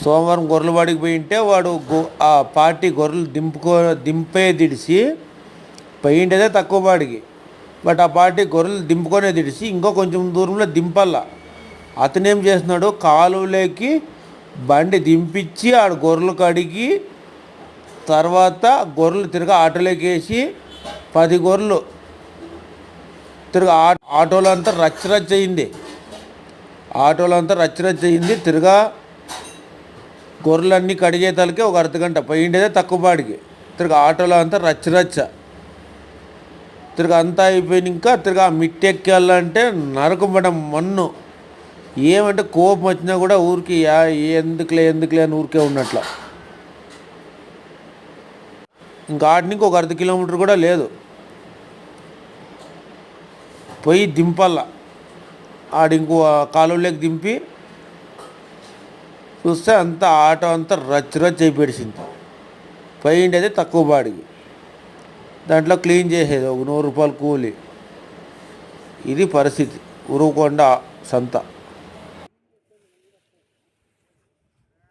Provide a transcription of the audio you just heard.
సోమవారం గొర్రెల వాడికి పోయి ఉంటే వాడు ఆ పార్టీ గొర్రెలు దింపే దిడిసి పోయిండేదే తక్కువ వాడికి. బట్ ఆ పార్టీ గొర్రెలు దింపుకొనే దిడిసి ఇంకో కొంచెం దూరంలో దింపల్లా. అతనేం చేస్తున్నాడు, కాలువలోకి బండి దింపించి ఆడ గొర్రెలు కడిగి తర్వాత గొర్రెలు తిరగ ఆటోలోకి వేసి 10 గొర్రెలు తిరగ ఆటోలో అంతా రచ్చరచ్చ అయింది. తిరగా గొర్రెలన్నీ కడిగేతలకే ఒక అర్ధగంట పోయిండేదే తక్కువ పాడికి. తిరగ ఆటోలో అంతా రచ్చరచ్చ అంతా అయిపోయినాక తిరగా మిట్టెక్కాలంటే నరకబడం మన్ను. ఏమంటే కోపం వచ్చినా కూడా ఊరికి ఎందుకులే అని ఊరికే ఉన్నట్ల. ఇంకా ఆడినికి ఒక 1/2 కిలోమీటర్ కూడా లేదు, పోయి దింపల్ల. ఇంకో కాలువలోకి దింపి చూస్తే అంతా ఆటో అంతా రచ్చరచ్చ అయిపోయింది. పోయిండేది తక్కువ బాడికి, దాంట్లో క్లీన్ చేసేది ఒక 100 రూపాయలు కూలి. ఇది పరిస్థితి ఉరువకొండ సంత.